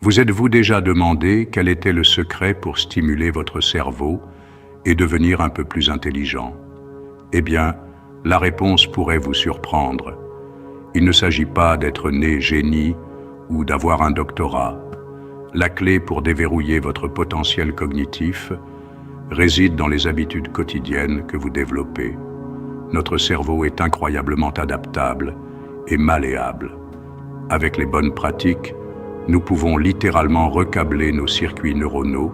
Vous êtes-vous déjà demandé quel était le secret pour stimuler votre cerveau et devenir un peu plus intelligent? Eh bien, la réponse pourrait vous surprendre. Il ne s'agit pas d'être né génie ou d'avoir un doctorat. La clé pour déverrouiller votre potentiel cognitif réside dans les habitudes quotidiennes que vous développez. Notre cerveau est incroyablement adaptable et malléable. Avec les bonnes pratiques, nous pouvons littéralement recabler nos circuits neuronaux,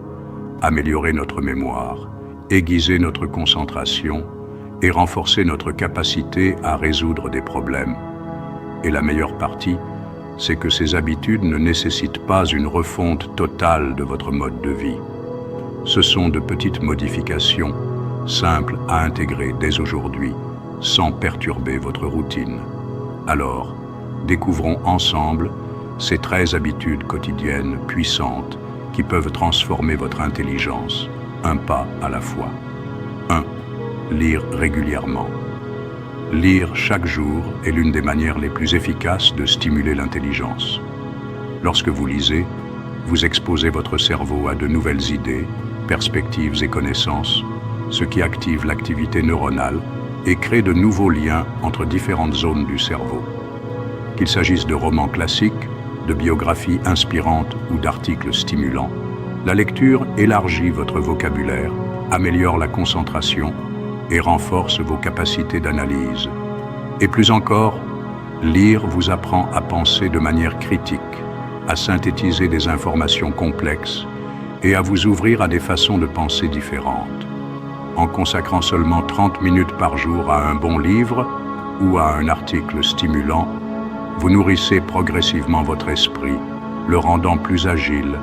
améliorer notre mémoire, aiguiser notre concentration et renforcer notre capacité à résoudre des problèmes. Et la meilleure partie, c'est que ces habitudes ne nécessitent pas une refonte totale de votre mode de vie. Ce sont de petites modifications, simples à intégrer dès aujourd'hui, sans perturber votre routine. Alors, découvrons ensemble ces 13 habitudes quotidiennes puissantes qui peuvent transformer votre intelligence, un pas à la fois. 1. Lire régulièrement. Lire chaque jour est l'une des manières les plus efficaces de stimuler l'intelligence. Lorsque vous lisez, vous exposez votre cerveau à de nouvelles idées, perspectives et connaissances, ce qui active l'activité neuronale et crée de nouveaux liens entre différentes zones du cerveau. Qu'il s'agisse de romans classiques, de biographies inspirantes ou d'articles stimulants, la lecture élargit votre vocabulaire, améliore la concentration et renforce vos capacités d'analyse. Et plus encore, lire vous apprend à penser de manière critique, à synthétiser des informations complexes et à vous ouvrir à des façons de penser différentes. En consacrant seulement 30 minutes par jour à un bon livre ou à un article stimulant, vous nourrissez progressivement votre esprit, le rendant plus agile,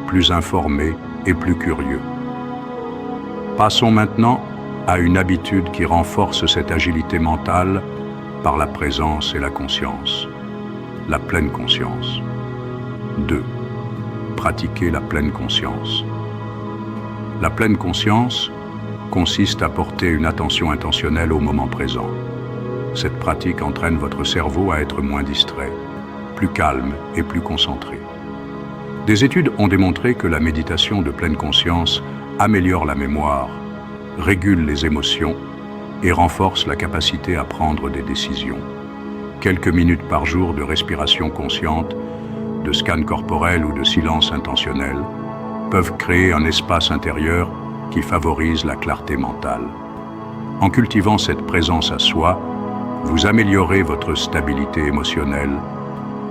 plus informé et plus curieux. Passons maintenant à une habitude qui renforce cette agilité mentale par la présence et la conscience, la pleine conscience. 2. Pratiquer la pleine conscience. La pleine conscience consiste à porter une attention intentionnelle au moment présent. Cette pratique entraîne votre cerveau à être moins distrait, plus calme et plus concentré. Des études ont démontré que la méditation de pleine conscience améliore la mémoire, régule les émotions et renforce la capacité à prendre des décisions. Quelques minutes par jour de respiration consciente, de scan corporel ou de silence intentionnel peuvent créer un espace intérieur qui favorise la clarté mentale. En cultivant cette présence à soi, vous améliorez votre stabilité émotionnelle,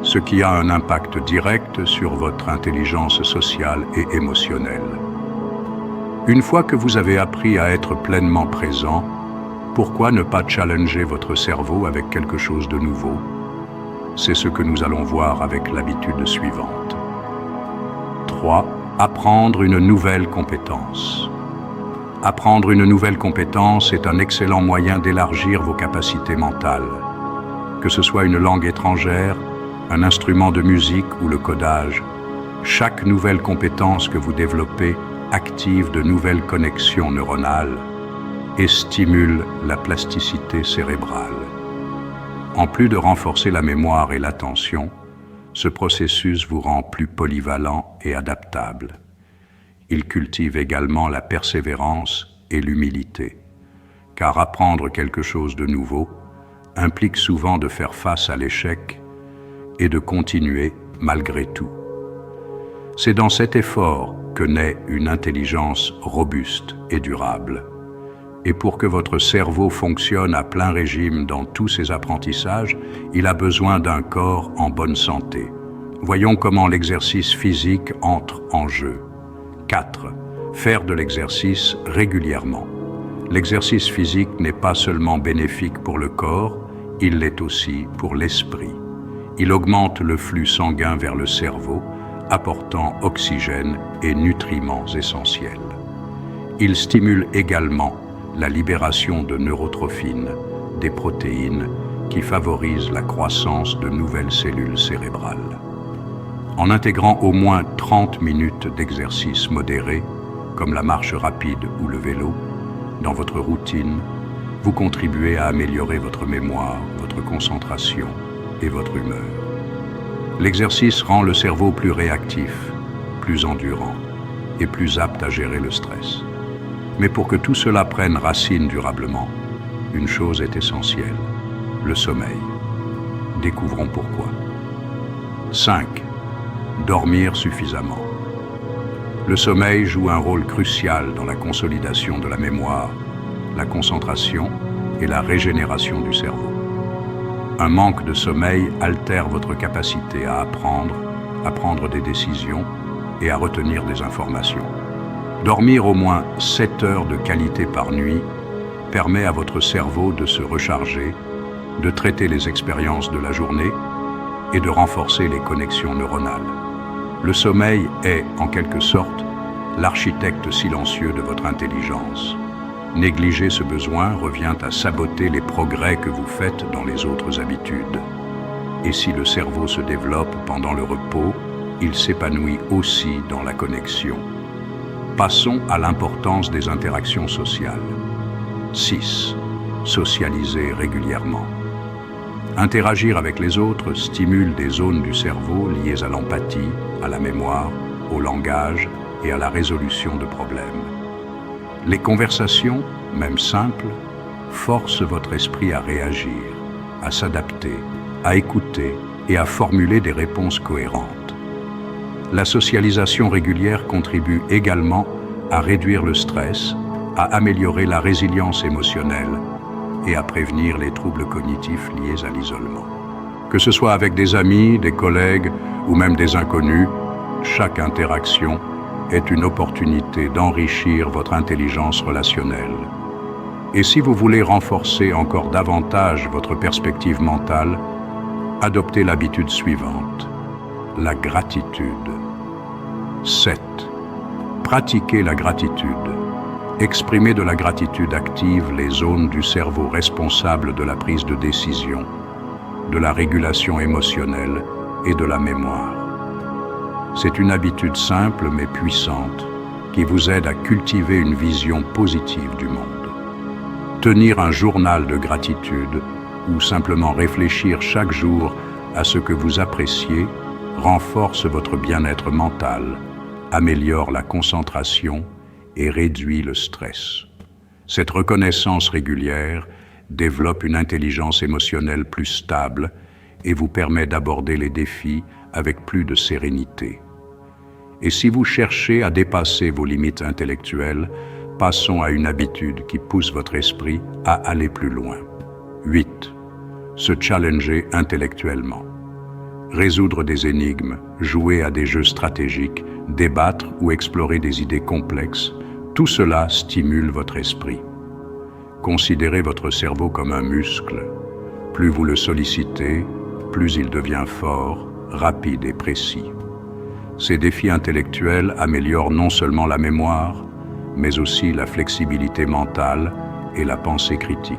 ce qui a un impact direct sur votre intelligence sociale et émotionnelle. Une fois que vous avez appris à être pleinement présent, pourquoi ne pas challenger votre cerveau avec quelque chose de nouveau? C'est ce que nous allons voir avec l'habitude suivante. 3. Apprendre une nouvelle compétence. Apprendre une nouvelle compétence est un excellent moyen d'élargir vos capacités mentales. Que ce soit une langue étrangère, un instrument de musique ou le codage, chaque nouvelle compétence que vous développez active de nouvelles connexions neuronales et stimule la plasticité cérébrale. En plus de renforcer la mémoire et l'attention, ce processus vous rend plus polyvalent et adaptable. Il cultive également la persévérance et l'humilité, car apprendre quelque chose de nouveau implique souvent de faire face à l'échec et de continuer malgré tout. C'est dans cet effort que naît une intelligence robuste et durable. Et pour que votre cerveau fonctionne à plein régime dans tous ses apprentissages, il a besoin d'un corps en bonne santé. Voyons comment l'exercice physique entre en jeu. 4. Faire de l'exercice régulièrement. L'exercice physique n'est pas seulement bénéfique pour le corps, il l'est aussi pour l'esprit. Il augmente le flux sanguin vers le cerveau, apportant oxygène et nutriments essentiels. Il stimule également la libération de neurotrophines, des protéines qui favorisent la croissance de nouvelles cellules cérébrales. En intégrant au moins 30 minutes d'exercice modéré, comme la marche rapide ou le vélo, dans votre routine, vous contribuez à améliorer votre mémoire, votre concentration et votre humeur. L'exercice rend le cerveau plus réactif, plus endurant et plus apte à gérer le stress. Mais pour que tout cela prenne racine durablement, une chose est essentielle, le sommeil. Découvrons pourquoi. 5. Dormir suffisamment. Le sommeil joue un rôle crucial dans la consolidation de la mémoire, la concentration et la régénération du cerveau. Un manque de sommeil altère votre capacité à prendre des décisions et à retenir des informations. Dormir au moins 7 heures de qualité par nuit permet à votre cerveau de se recharger, de traiter les expériences de la journée et de renforcer les connexions neuronales. Le sommeil est, en quelque sorte, l'architecte silencieux de votre intelligence. Négliger ce besoin revient à saboter les progrès que vous faites dans les autres habitudes. Et si le cerveau se développe pendant le repos, il s'épanouit aussi dans la connexion. Passons à l'importance des interactions sociales. 6. Socialiser régulièrement. Interagir avec les autres stimule des zones du cerveau liées à l'empathie, à la mémoire, au langage et à la résolution de problèmes. Les conversations, même simples, forcent votre esprit à réagir, à s'adapter, à écouter et à formuler des réponses cohérentes. La socialisation régulière contribue également à réduire le stress, à améliorer la résilience émotionnelle et à prévenir les troubles cognitifs liés à l'isolement. Que ce soit avec des amis, des collègues ou même des inconnus, chaque interaction est une opportunité d'enrichir votre intelligence relationnelle. Et si vous voulez renforcer encore davantage votre perspective mentale, adoptez l'habitude suivante, la gratitude. 7. Pratiquez la gratitude. Exprimer de la gratitude active les zones du cerveau responsables de la prise de décision, de la régulation émotionnelle et de la mémoire. C'est une habitude simple mais puissante qui vous aide à cultiver une vision positive du monde. Tenir un journal de gratitude ou simplement réfléchir chaque jour à ce que vous appréciez renforce votre bien-être mental, améliore la concentration et réduit le stress. Cette reconnaissance régulière développe une intelligence émotionnelle plus stable et vous permet d'aborder les défis avec plus de sérénité. Et si vous cherchez à dépasser vos limites intellectuelles, passons à une habitude qui pousse votre esprit à aller plus loin. 8. Se challenger intellectuellement. Résoudre des énigmes, jouer à des jeux stratégiques, débattre ou explorer des idées complexes, tout cela stimule votre esprit. Considérez votre cerveau comme un muscle. Plus vous le sollicitez, plus il devient fort, rapide et précis. Ces défis intellectuels améliorent non seulement la mémoire, mais aussi la flexibilité mentale et la pensée critique.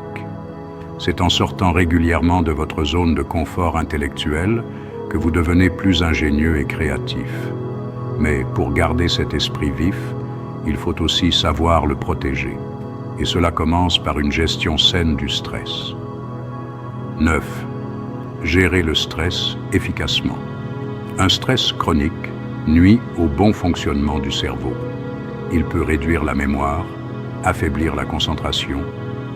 C'est en sortant régulièrement de votre zone de confort intellectuel que vous devenez plus ingénieux et créatif. Mais pour garder cet esprit vif, il faut aussi savoir le protéger. Et cela commence par une gestion saine du stress. 9. Gérer le stress efficacement. Un stress chronique nuit au bon fonctionnement du cerveau. Il peut réduire la mémoire, affaiblir la concentration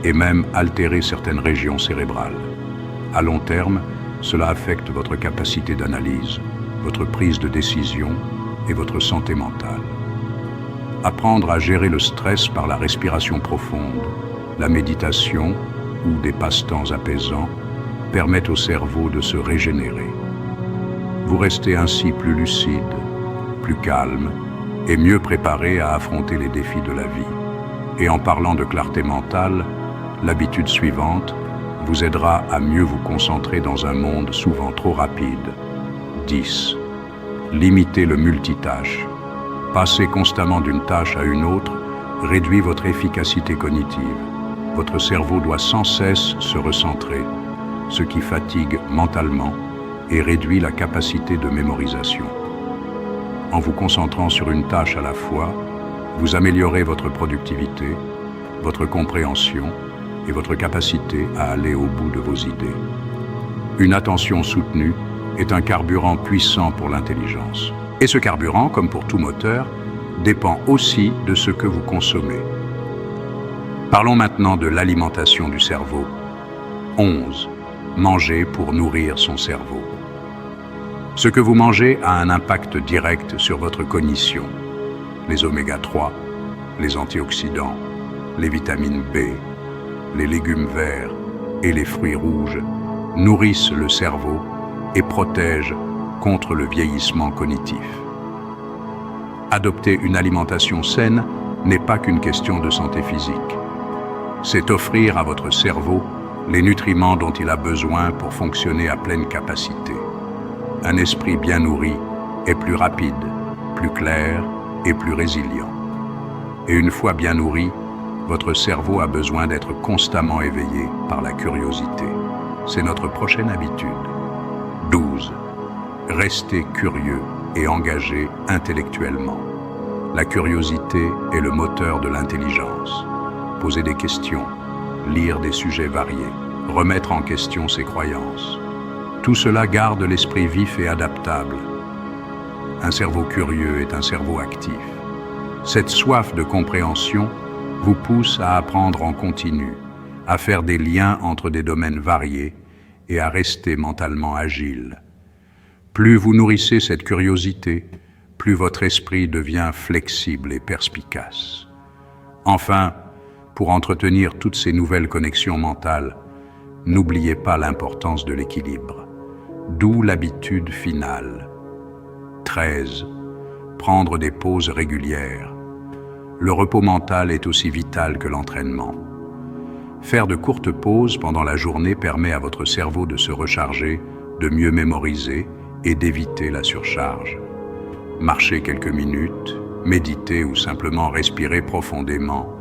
et même altérer certaines régions cérébrales. À long terme, cela affecte votre capacité d'analyse, votre prise de décision et votre santé mentale. Apprendre à gérer le stress par la respiration profonde, la méditation ou des passe-temps apaisants permettent au cerveau de se régénérer. Vous restez ainsi plus lucide, plus calme et mieux préparé à affronter les défis de la vie. Et en parlant de clarté mentale, l'habitude suivante vous aidera à mieux vous concentrer dans un monde souvent trop rapide. 10. Limitez le multitâche. Passer constamment d'une tâche à une autre réduit votre efficacité cognitive. Votre cerveau doit sans cesse se recentrer, ce qui fatigue mentalement et réduit la capacité de mémorisation. En vous concentrant sur une tâche à la fois, vous améliorez votre productivité, votre compréhension et votre capacité à aller au bout de vos idées. Une attention soutenue est un carburant puissant pour l'intelligence. Et ce carburant, comme pour tout moteur, dépend aussi de ce que vous consommez. Parlons maintenant de l'alimentation du cerveau. 11. Manger pour nourrir son cerveau. Ce que vous mangez a un impact direct sur votre cognition. Les oméga 3, les antioxydants, les vitamines B, les légumes verts et les fruits rouges nourrissent le cerveau et protègent contre le vieillissement cognitif. Adopter une alimentation saine n'est pas qu'une question de santé physique. C'est offrir à votre cerveau les nutriments dont il a besoin pour fonctionner à pleine capacité. Un esprit bien nourri est plus rapide, plus clair et plus résilient. Et une fois bien nourri, votre cerveau a besoin d'être constamment éveillé par la curiosité. C'est notre prochaine habitude. 12. Restez curieux et engagé intellectuellement. La curiosité est le moteur de l'intelligence. Poser des questions, lire des sujets variés, remettre en question ses croyances. Tout cela garde l'esprit vif et adaptable. Un cerveau curieux est un cerveau actif. Cette soif de compréhension vous pousse à apprendre en continu, à faire des liens entre des domaines variés et à rester mentalement agile. Plus vous nourrissez cette curiosité, plus votre esprit devient flexible et perspicace. Enfin, pour entretenir toutes ces nouvelles connexions mentales, n'oubliez pas l'importance de l'équilibre. D'où l'habitude finale. 13. Prendre des pauses régulières. Le repos mental est aussi vital que l'entraînement. Faire de courtes pauses pendant la journée permet à votre cerveau de se recharger, de mieux mémoriser et d'éviter la surcharge. Marcher quelques minutes, méditer ou simplement respirer profondément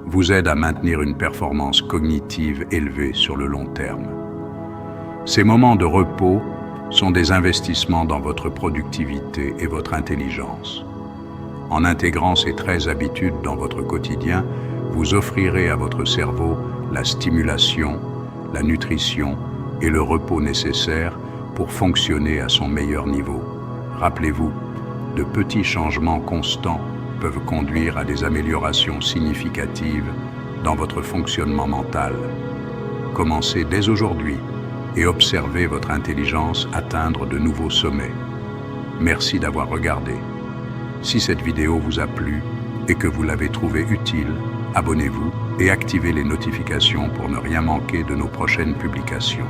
vous aide à maintenir une performance cognitive élevée sur le long terme. Ces moments de repos sont des investissements dans votre productivité et votre intelligence. En intégrant ces 13 habitudes dans votre quotidien, vous offrirez à votre cerveau la stimulation, la nutrition et le repos nécessaires pour fonctionner à son meilleur niveau. Rappelez-vous, de petits changements constants peuvent conduire à des améliorations significatives dans votre fonctionnement mental. Commencez dès aujourd'hui et observez votre intelligence atteindre de nouveaux sommets. Merci d'avoir regardé. Si cette vidéo vous a plu et que vous l'avez trouvée utile, abonnez-vous et activez les notifications pour ne rien manquer de nos prochaines publications.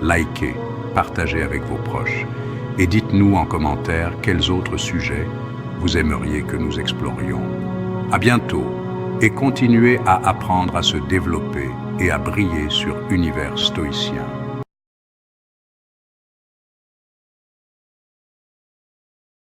Likez, partagez avec vos proches et dites-nous en commentaire quels autres sujets vous aimeriez que nous explorions. À bientôt et continuez à apprendre à se développer et à briller sur Univers Stoïcien.